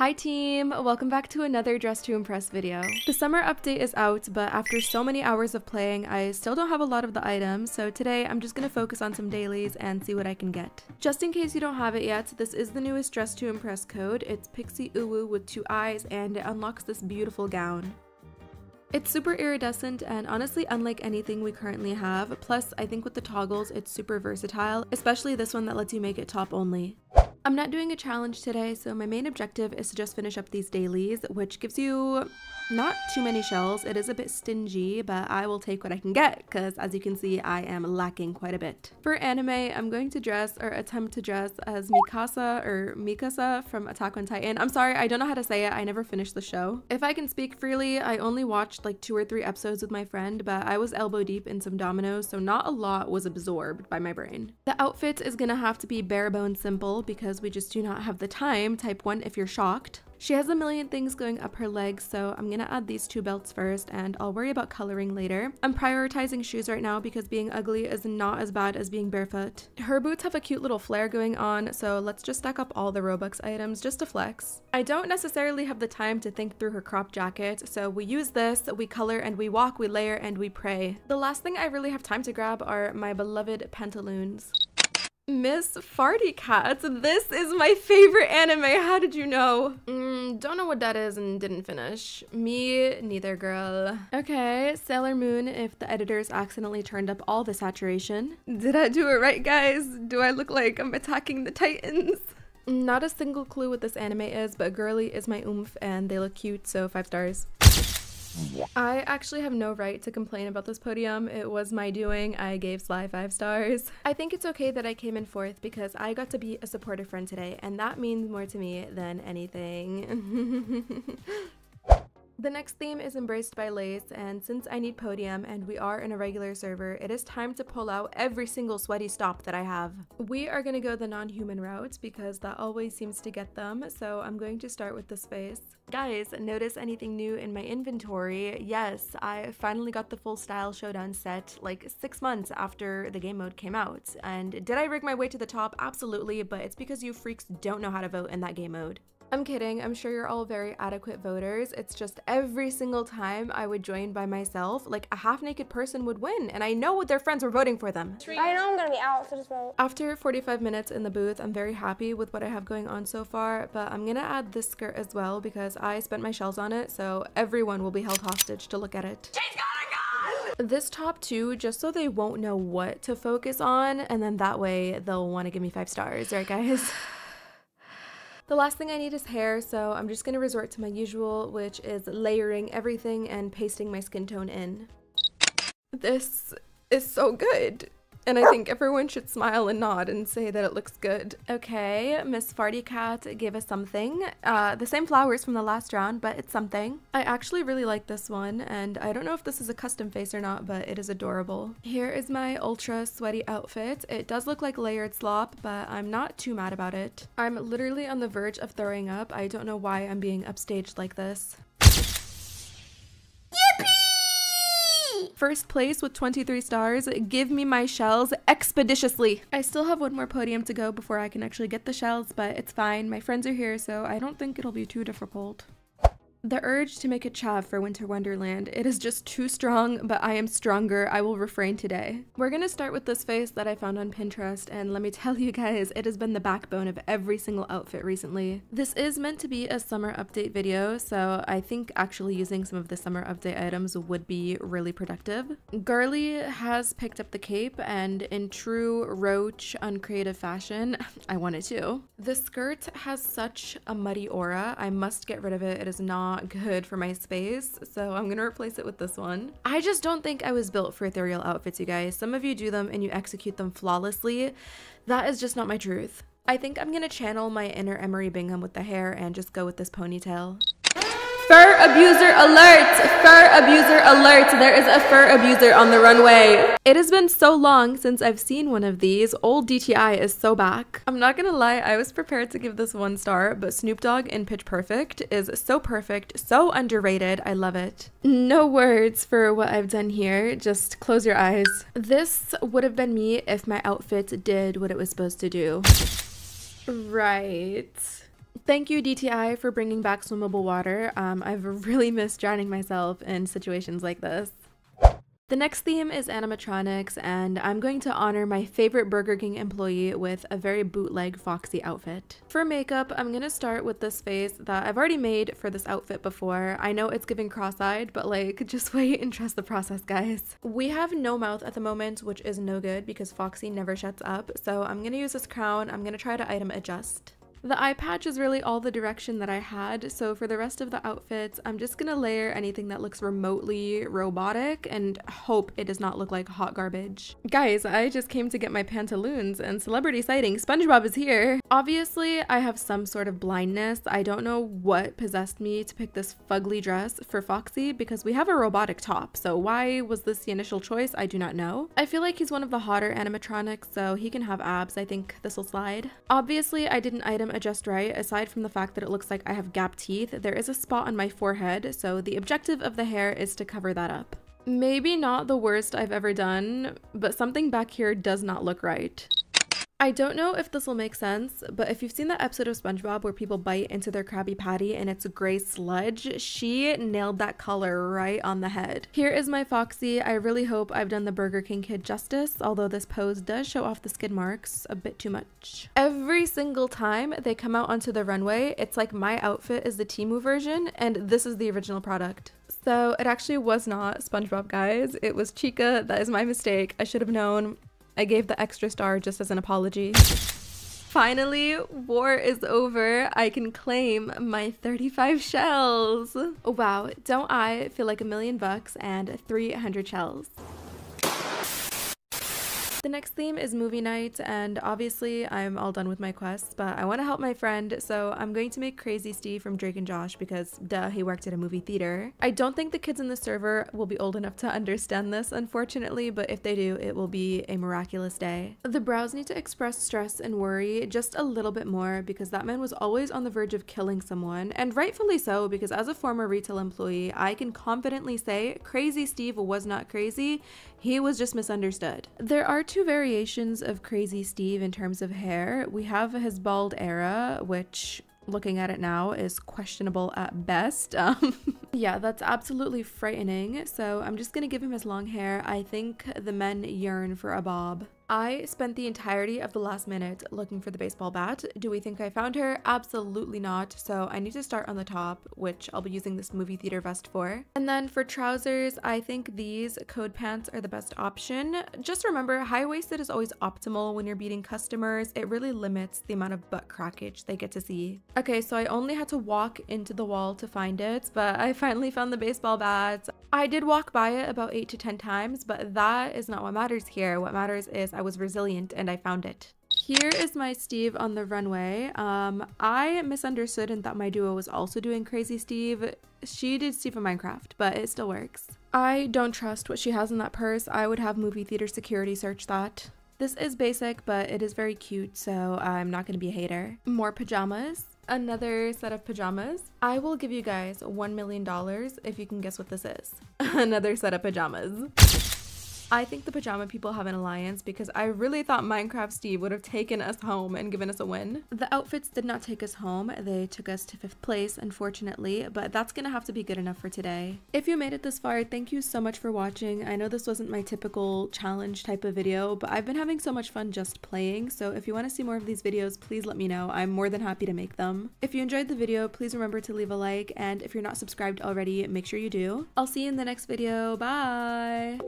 Hi team, welcome back to another Dress to Impress video. The summer update is out, but after so many hours of playing, I still don't have a lot of the items, so today I'm just gonna focus on some dailies and see what I can get. Just in case you don't have it yet, this is the newest Dress to Impress code. It's PIXIIUWU with 2 eyes, and it unlocks this beautiful gown. It's super iridescent and honestly unlike anything we currently have, plus I think with the toggles it's super versatile, especially this one that lets you make it top only. I'm not doing a challenge today, so my main objective is to just finish up these dailies, which gives you not too many shells. It is a bit stingy, but I will take what I can get because as you can see, I am lacking quite a bit. For anime, I'm going to dress or attempt to dress as Mikasa from Attack on Titan. I'm sorry, I don't know how to say it. I never finished the show. If I can speak freely, I only watched like 2 or 3 episodes with my friend, but I was elbow deep in some dominoes, so not a lot was absorbed by my brain. The outfit is gonna have to be bare bones simple because we just do not have the time. Type 1 if you're shocked. She has a million things going up her legs, so I'm gonna add these 2 belts first and I'll worry about coloring later. I'm prioritizing shoes right now because being ugly is not as bad as being barefoot. Her boots have a cute little flare going on, so let's just stack up all the Robux items just to flex. I don't necessarily have the time to think through her crop jacket, so we use this, we color and we walk, we layer and we pray. The last thing I really have time to grab are my beloved pantaloons. Miss Farty Cats, this is my favorite anime. How did you know? Don't know what that is and didn't finish. Me neither, girl. Okay, Sailor Moon if the editors accidentally turned up all the saturation. Did I do it right, guys? Do I look like I'm attacking the Titans? Not a single clue what this anime is, but girly is my oomph and they look cute, so 5 stars. I actually have no right to complain about this podium. It was my doing. I gave Sly 5 stars. I think it's okay that I came in 4th because I got to be a supportive friend today, and that means more to me than anything. The next theme is Embraced by Lace, and since I need podium and we are in a regular server, it is time to pull out every single sweaty stop that I have. We are going to go the non-human route because that always seems to get them, so I'm going to start with this face. Guys, notice anything new in my inventory? Yes, I finally got the full Style Showdown set like 6 months after the game mode came out. And did I rig my way to the top? Absolutely, but it's because you freaks don't know how to vote in that game mode. I'm kidding, I'm sure you're all very adequate voters. It's just every single time I would join by myself, like a half-naked person would win, and I know their friends were voting for them. I know I'm gonna be out, so just vote. After 45 minutes in the booth, I'm very happy with what I have going on so far, but I'm gonna add this skirt as well because I spent my shells on it, so everyone will be held hostage to look at it. She's got a gun! This top too, just so they won't know what to focus on, and then that way they'll want to give me 5 stars, right guys? The last thing I need is hair, so I'm just going to resort to my usual, which is layering everything and pasting my skin tone in. This is so good. And I think everyone should smile and nod and say that it looks good. Okay, Miss Farty Cat gave us something. The same flowers from the last round, but it's something. I actually really like this one, and I don't know if this is a custom face or not, but it is adorable. Here is my ultra sweaty outfit. It does look like layered slop, but I'm not too mad about it. I'm literally on the verge of throwing up. I don't know why I'm being upstaged like this. First place with 23 stars. Give me my shells expeditiously. I still have 1 more podium to go before I can actually get the shells, but it's fine. My friends are here, so I don't think it'll be too difficult. The urge to make a chav for Winter Wonderland. It is just too strong, but I am stronger. I will refrain today. We're gonna start with this face that I found on Pinterest, and let me tell you guys, it has been the backbone of every single outfit recently. This is meant to be a summer update video, so I think actually using some of the summer update items would be really productive. Girly has picked up the cape, and in true roach uncreative fashion, I wanted to. The skirt has such a muddy aura. I must get rid of it. It is not good for my space, so I'm gonna replace it with this one. I just don't think I was built for ethereal outfits, you guys. Some of you do them and you execute them flawlessly. That is just not my truth. I think I'm gonna channel my inner Emery Bingham with the hair and just go with this ponytail. Fur abuser alert! Fur abuser alert! There is a fur abuser on the runway. It has been so long since I've seen one of these. Old DTI is so back. I'm not gonna lie, I was prepared to give this 1 star, but Snoop Dogg in Pitch Perfect is so perfect, so underrated. I love it. No words for what I've done here. Just close your eyes. This would have been me if my outfit did what it was supposed to do. Right. Thank you, DTI, for bringing back swimmable water. I've really missed drowning myself in situations like this. The next theme is animatronics, and I'm going to honor my favorite Burger King employee with a very bootleg Foxy outfit. For makeup, I'm gonna start with this face that I've already made for this outfit before. I know it's giving cross-eyed, but like, just wait and trust the process, guys. We have no mouth at the moment, which is no good because Foxy never shuts up, so I'm gonna use this crown. I'm gonna try to item adjust. The eye patch is really all the direction that I had, so for the rest of the outfits, I'm just gonna layer anything that looks remotely robotic and hope it does not look like hot garbage. Guys, I just came to get my pantaloons and celebrity sighting, SpongeBob is here! Obviously, I have some sort of blindness. I don't know what possessed me to pick this fugly dress for Foxy because we have a robotic top, so why was this the initial choice? I do not know. I feel like he's one of the hotter animatronics, so he can have abs. I think this will slide. Obviously, I didn't item adjust right. Aside from the fact that it looks like I have gap teeth, there is a spot on my forehead, so the objective of the hair is to cover that up. Maybe not the worst I've ever done, but something back here does not look right. I don't know if this will make sense, but if you've seen that episode of SpongeBob where people bite into their Krabby Patty and it's gray sludge, she nailed that color right on the head. Here is my Foxy. I really hope I've done the Burger King kid justice, although this pose does show off the skid marks a bit too much. Every single time they come out onto the runway, it's like my outfit is the PIXIIUWU version and this is the original product. So it actually was not SpongeBob, guys. It was Chica. That is my mistake. I should have known. I gave the extra star just as an apology. Finally, war is over. I can claim my 35 shells. Wow, don't I feel like $1,000,000 and 300 shells. The next theme is movie night, and obviously I'm all done with my quests, but I want to help my friend, so I'm going to make Crazy Steve from Drake and Josh because duh, he worked at a movie theater. I don't think the kids in the server will be old enough to understand this, unfortunately, but if they do, it will be a miraculous day. The brows need to express stress and worry just a little bit more because that man was always on the verge of killing someone, and rightfully so because as a former retail employee, I can confidently say Crazy Steve was not crazy, he was just misunderstood. There are two variations of Crazy Steve in terms of hair. We have his bald era, which looking at it now is questionable at best. Yeah, that's absolutely frightening. So I'm just gonna give him his long hair. I think the men yearn for a bob. I spent the entirety of the last minute looking for the baseball bat. Do we think I found her? Absolutely not. So I need to start on the top, which I'll be using this movie theater vest for. And then for trousers, I think these code pants are the best option. Just remember, high-waisted is always optimal when you're beating customers. It really limits the amount of butt crackage they get to see. Okay, so I only had to walk into the wall to find it, but I finally found the baseball bat. I did walk by it about 8 to 10 times, but that is not what matters here. What matters is I was resilient and I found it. Here is my Steve on the runway. I misunderstood and thought my duo was also doing Crazy Steve. She did Steve in Minecraft, but it still works. I don't trust what she has in that purse. I would have movie theater security search that. This is basic, but it is very cute, so I'm not going to be a hater. More pajamas. Another set of pajamas. I will give you guys $1 million if you can guess what this is. Another set of pajamas. I think the pajama people have an alliance because I really thought Minecraft Steve would have taken us home and given us a win. The outfits did not take us home. They took us to 5th place, unfortunately, but that's gonna have to be good enough for today. If you made it this far, thank you so much for watching. I know this wasn't my typical challenge type of video, but I've been having so much fun just playing, so if you want to see more of these videos, please let me know. I'm more than happy to make them. If you enjoyed the video, please remember to leave a like, and if you're not subscribed already, make sure you do. I'll see you in the next video. Bye!